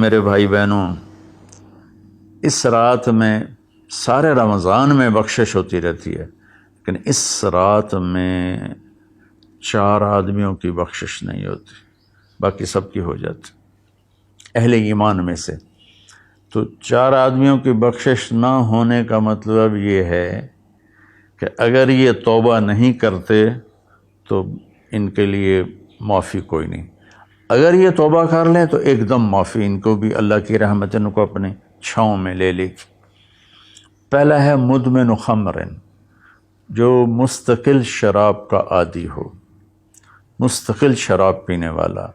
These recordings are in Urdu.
میرے بھائی بہنوں، اس رات میں سارے رمضان میں بخشش ہوتی رہتی ہے، لیکن اس رات میں 4 آدمیوں کی بخشش نہیں ہوتی، باقی سب کی ہو جاتی اہل ایمان میں سے۔ تو 4 آدمیوں کی بخشش نہ ہونے کا مطلب یہ ہے کہ اگر یہ توبہ نہیں کرتے تو ان کے لیے معافی کوئی نہیں، اگر یہ توبہ کر لیں تو ایک دم معافی، ان کو بھی اللہ کی رحمت ان کو اپنے چھاؤں میں لے لے گی۔ پہلا ہے مدمن خمر، جو مستقل شراب کا عادی ہو، مستقل شراب پینے والا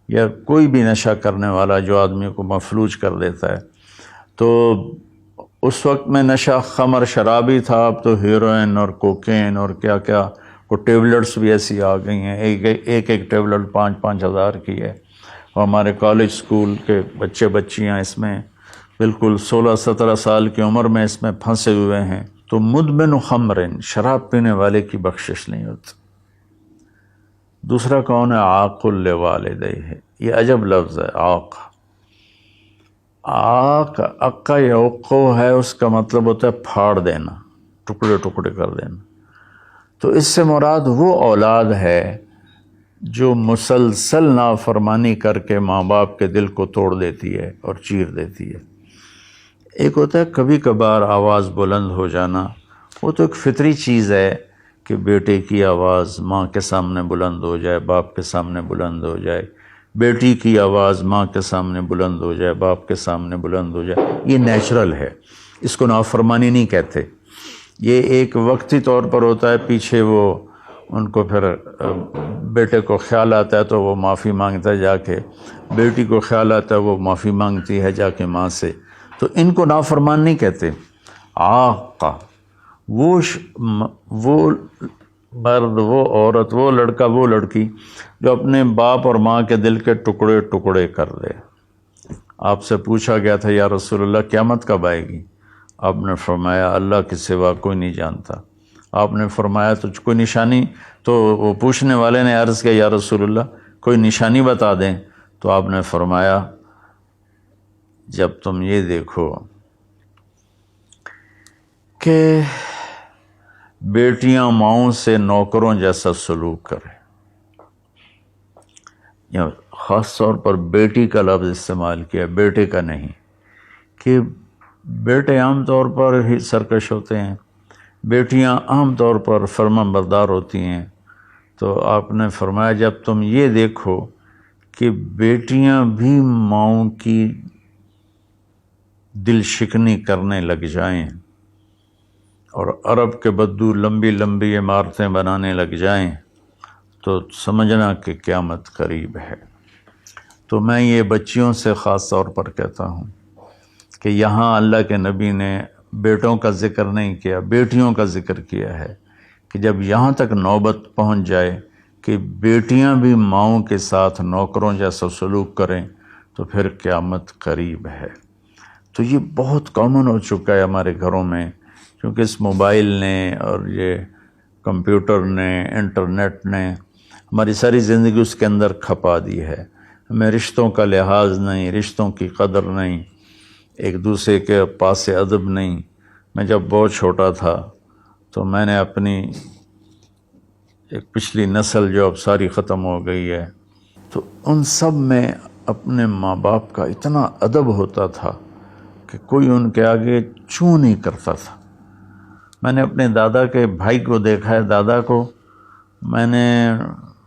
یا کوئی بھی نشہ کرنے والا جو آدمی کو مفلوج کر دیتا ہے۔ تو اس وقت میں نشہ خمر شراب ہی تھا، اب تو ہیروئن اور کوکین اور کیا کیا وہ ٹیبلٹس بھی ایسی آ گئی ہیں، ایک ٹیبلٹ 5-5 ہزار کی ہے، اور ہمارے کالج سکول کے بچے بچیاں اس میں بالکل 16-17 سال کی عمر میں اس میں پھنسے ہوئے ہیں۔ تو مدمن خمرن، شراب پینے والے کی بخشش نہیں ہوتی۔ دوسرا کون ہے؟ عاق لوالدیہ، یہ عجب لفظ ہے عاق۔ عاق عقا یعقو ہے، اس کا مطلب ہوتا ہے پھاڑ دینا، ٹکڑے ٹکڑے کر دینا۔ تو اس سے مراد وہ اولاد ہے جو مسلسل نافرمانی کر کے ماں باپ کے دل کو توڑ دیتی ہے اور چیر دیتی ہے۔ ایک ہوتا ہے کبھی کبھار آواز بلند ہو جانا، وہ تو ایک فطری چیز ہے کہ بیٹے کی آواز ماں کے سامنے بلند ہو جائے، باپ کے سامنے بلند ہو جائے، بیٹی کی آواز ماں کے سامنے بلند ہو جائے، باپ کے سامنے بلند ہو جائے، یہ نیچرل ہے، اس کو نافرمانی نہیں کہتے۔ یہ ایک وقتی طور پر ہوتا ہے، پیچھے وہ ان کو پھر بیٹے کو خیال آتا ہے تو وہ معافی مانگتا ہے جا کے، بیٹی کو خیال آتا ہے وہ معافی مانگتی ہے جا کے ماں سے، تو ان کو نافرمان نہیں کہتے۔ عاقہ وہ مرد، وہ عورت، وہ لڑکا، وہ لڑکی جو اپنے باپ اور ماں کے دل کے ٹکڑے ٹکڑے کر دے۔ آپ سے پوچھا گیا تھا یا رسول اللہ قیامت کب آئے گی؟ آپ نے فرمایا اللہ کے سوا کوئی نہیں جانتا۔ آپ نے فرمایا تو کوئی نشانی؟ تو وہ پوچھنے والے نے عرض کیا یا رسول اللہ کوئی نشانی بتا دیں، تو آپ نے فرمایا جب تم یہ دیکھو کہ بیٹیاں ماؤں سے نوکروں جیسا سلوک کریں، یا خاص طور پر بیٹی کا لفظ استعمال کیا، بیٹے کا نہیں، کہ بیٹے عام طور پر ہی سرکش ہوتے ہیں، بیٹیاں عام طور پر فرمان بردار ہوتی ہیں۔ تو آپ نے فرمایا جب تم یہ دیکھو کہ بیٹیاں بھی ماؤں کی دل شکنی کرنے لگ جائیں اور عرب کے بدو لمبی لمبی عمارتیں بنانے لگ جائیں، تو سمجھنا کہ قیامت قریب ہے۔ تو میں یہ بچیوں سے خاص طور پر کہتا ہوں کہ یہاں اللہ کے نبی نے بیٹوں کا ذکر نہیں کیا، بیٹیوں کا ذکر کیا ہے، کہ جب یہاں تک نوبت پہنچ جائے کہ بیٹیاں بھی ماؤں کے ساتھ نوکروں جیسا سلوک کریں تو پھر قیامت قریب ہے۔ تو یہ بہت کامن ہو چکا ہے ہمارے گھروں میں، کیونکہ اس موبائل نے اور یہ کمپیوٹر نے، انٹرنیٹ نے ہماری ساری زندگی اس کے اندر کھپا دی ہے۔ ہمیں رشتوں کا لحاظ نہیں، رشتوں کی قدر نہیں، ایک دوسرے کے پاس ادب نہیں۔ میں جب بہت چھوٹا تھا تو میں نے اپنی ایک پچھلی نسل جو اب ساری ختم ہو گئی ہے، تو ان سب میں اپنے ماں باپ کا اتنا ادب ہوتا تھا کہ کوئی ان کے آگے چوں نہیں کرتا تھا۔ میں نے اپنے دادا کے بھائی کو دیکھا ہے، دادا کو میں نے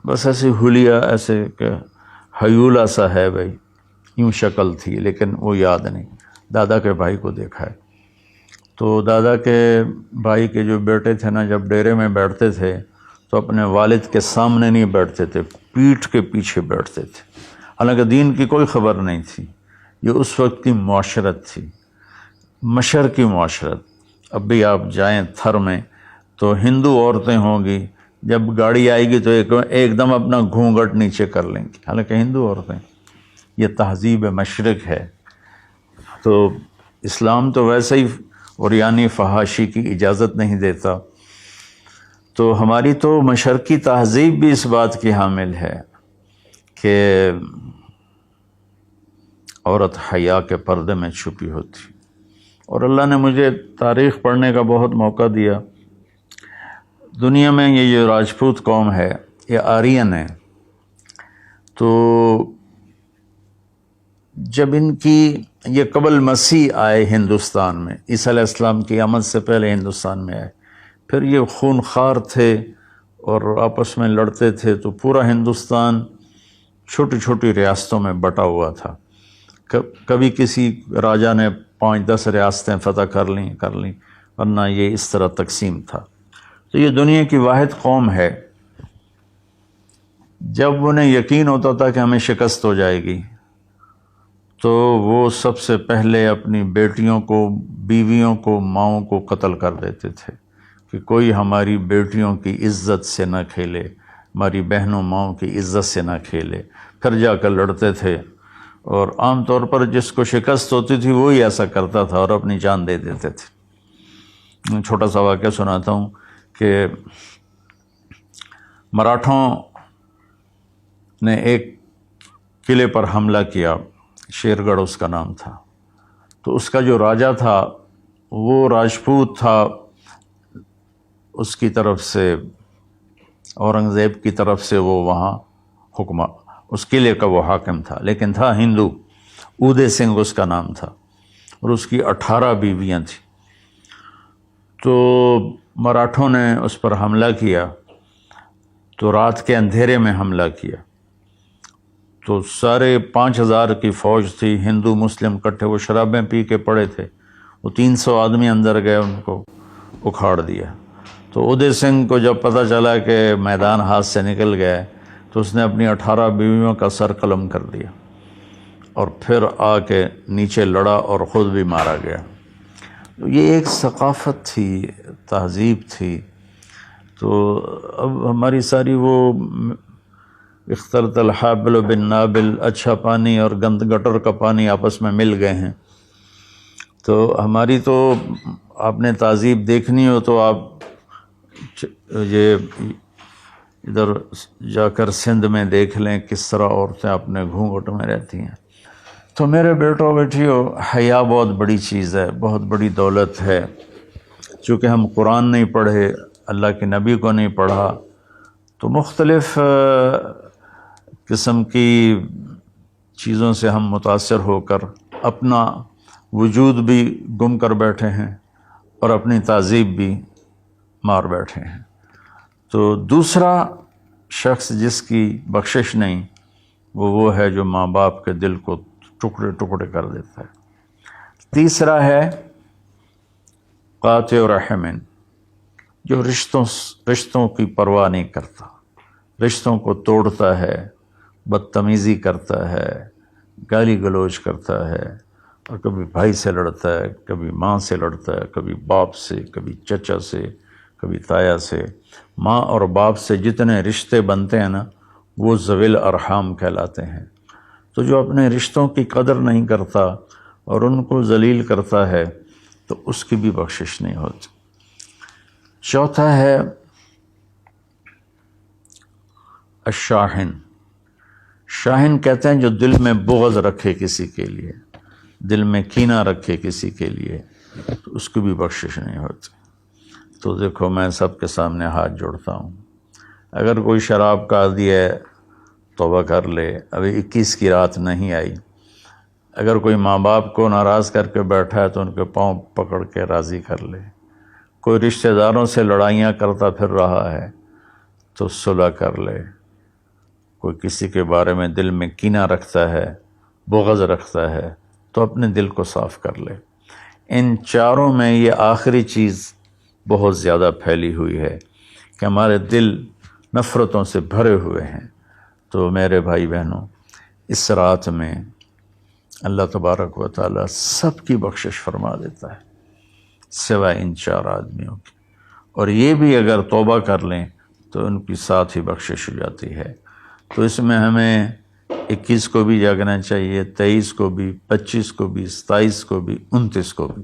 بس ایسے حلیہ، ایسے کہ حیولہ سا ہے بھائی، یوں شکل تھی لیکن وہ یاد نہیں۔ دادا کے بھائی کو دیکھا ہے تو دادا کے بھائی کے جو بیٹے تھے نا، جب ڈیرے میں بیٹھتے تھے تو اپنے والد کے سامنے نہیں بیٹھتے تھے، پیٹھ کے پیچھے بیٹھتے تھے، حالانکہ دین کی کوئی خبر نہیں تھی۔ یہ اس وقت کی معاشرت تھی، مشرقی معاشرت۔ اب بھی آپ جائیں تھر میں تو ہندو عورتیں ہوں گی، جب گاڑی آئے گی تو ایک دم اپنا گھونگھٹ نیچے کر لیں گی، حالانکہ ہندو عورتیں۔ یہ تہذیب مشرق ہے۔ تو اسلام تو ویسے ہی عریانی فحاشی کی اجازت نہیں دیتا، تو ہماری تو مشرقی تہذیب بھی اس بات کی حامل ہے کہ عورت حیا کے پردے میں چھپی ہوتی. اور اللہ نے مجھے تاریخ پڑھنے کا بہت موقع دیا. دنیا میں یہ جو راجپوت قوم ہے یہ آرین ہے. تو جب ان کی یہ قبل مسیح آئے ہندوستان میں، عیسیٰ علیہ السلام کی آمد سے پہلے ہندوستان میں آئے، پھر یہ خونخوار تھے اور آپس میں لڑتے تھے، تو پورا ہندوستان چھوٹی چھوٹی ریاستوں میں بٹا ہوا تھا. کبھی کسی راجا نے 5-10 ریاستیں فتح کر لیں ورنہ یہ اس طرح تقسیم تھا. تو یہ دنیا کی واحد قوم ہے. جب انہیں یقین ہوتا تھا کہ ہمیں شکست ہو جائے گی تو وہ سب سے پہلے اپنی بیٹیوں کو، بیویوں کو، ماؤں کو قتل کر دیتے تھے کہ کوئی ہماری بیٹیوں کی عزت سے نہ کھیلے، ہماری بہنوں ماؤں کی عزت سے نہ کھیلے. پھر جا کر لڑتے تھے، اور عام طور پر جس کو شکست ہوتی تھی وہی ایسا کرتا تھا اور اپنی جان دے دیتے تھے. چھوٹا سا واقعہ سناتا ہوں کہ مراٹھوں نے ایک قلعے پر حملہ کیا، شیر گڑھ اس کا نام تھا. تو اس کا جو راجا تھا وہ راجپوت تھا، اس کی طرف سے اورنگزیب کی طرف سے وہ وہاں اس قلعے کا وہ حاکم تھا، لیکن تھا ہندو. اودے سنگھ اس کا نام تھا اور اس کی 18 بیویاں تھیں. تو مراٹھوں نے اس پر حملہ کیا، تو رات کے اندھیرے میں حملہ کیا. تو سارے 5000 کی فوج تھی، ہندو مسلم کٹھے، وہ شرابیں پی کے پڑے تھے. وہ 300 آدمی اندر گئے، ان کو اکھاڑ دیا. تو اودے سنگھ کو جب پتہ چلا کہ میدان ہاتھ سے نکل گئے تو اس نے اپنی 18 بیویوں کا سر قلم کر دیا اور پھر آ کے نیچے لڑا اور خود بھی مارا گیا. یہ ایک ثقافت تھی، تہذیب تھی. تو اب ہماری ساری وہ اختلط الحابل بالنابل، اچھا پانی اور گند گٹر کا پانی آپس میں مل گئے ہیں. تو ہماری تو آپ نے تہذیب دیکھنی ہو تو آپ یہ ادھر جا کر سندھ میں دیکھ لیں کس طرح عورتیں اپنے گھونگھٹ میں رہتی ہیں. تو میرے بیٹوں بیٹیوں، حیا بہت بڑی چیز ہے، بہت بڑی دولت ہے. چونکہ ہم قرآن نہیں پڑھے، اللہ کے نبی کو نہیں پڑھا، تو مختلف قسم کی چیزوں سے ہم متاثر ہو کر اپنا وجود بھی گم کر بیٹھے ہیں اور اپنی تہذیب بھی مار بیٹھے ہیں. تو دوسرا شخص جس کی بخشش نہیں وہ ہے جو ماں باپ کے دل کو ٹکڑے ٹکڑے کر دیتا ہے. تیسرا ہے قاطع رحم، جو رشتوں کی پرواہ نہیں کرتا، رشتوں کو توڑتا ہے، بدتمیزی کرتا ہے، گالی گلوچ کرتا ہے، اور کبھی بھائی سے لڑتا ہے، کبھی ماں سے لڑتا ہے، کبھی باپ سے، کبھی چچا سے، کبھی تایا سے. ماں اور باپ سے جتنے رشتے بنتے ہیں نا وہ ذوی الارحام کہلاتے ہیں. تو جو اپنے رشتوں کی قدر نہیں کرتا اور ان کو ذلیل کرتا ہے تو اس کی بھی بخشش نہیں ہوتی. چوتھا ہے الشاحن. شاحن کہتے ہیں جو دل میں بغض رکھے کسی کے لیے، دل میں کینہ رکھے کسی کے لیے، تو اس کی بھی بخشش نہیں ہوتی. تو دیکھو میں سب کے سامنے ہاتھ جوڑتا ہوں، اگر کوئی شراب کا عادی ہے توبہ کر لے، ابھی 21 کی رات نہیں آئی. اگر کوئی ماں باپ کو ناراض کر کے بیٹھا ہے تو ان کے پاؤں پکڑ کے راضی کر لے. کوئی رشتہ داروں سے لڑائیاں کرتا پھر رہا ہے تو صلح کر لے. کوئی کسی کے بارے میں دل میں کینہ رکھتا ہے، بغض رکھتا ہے، تو اپنے دل کو صاف کر لے. ان چاروں میں یہ آخری چیز بہت زیادہ پھیلی ہوئی ہے کہ ہمارے دل نفرتوں سے بھرے ہوئے ہیں. تو میرے بھائی بہنوں، اس رات میں اللہ تبارک و تعالیٰ سب کی بخشش فرما دیتا ہے سوائے ان 4 آدمیوں کی. اور یہ بھی اگر توبہ کر لیں تو ان کی ساتھ ہی بخشش ہو جاتی ہے. تو اس میں ہمیں 21 کو بھی جاگنا چاہیے، 23 کو بھی، 25 کو بھی، 27 کو بھی، 29 کو بھی،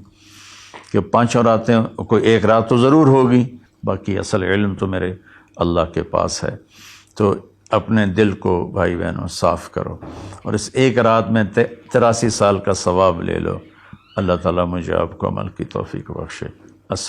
کہ 5 راتیں، کوئی ایک رات تو ضرور ہوگی، باقی اصل علم تو میرے اللہ کے پاس ہے. تو اپنے دل کو بھائی بہنوں صاف کرو، اور اس ایک رات میں 83 سال کا ثواب لے لو۔ اللہ تعالیٰ مجھے آپ کو عمل کی توفیق بخشے۔ السلام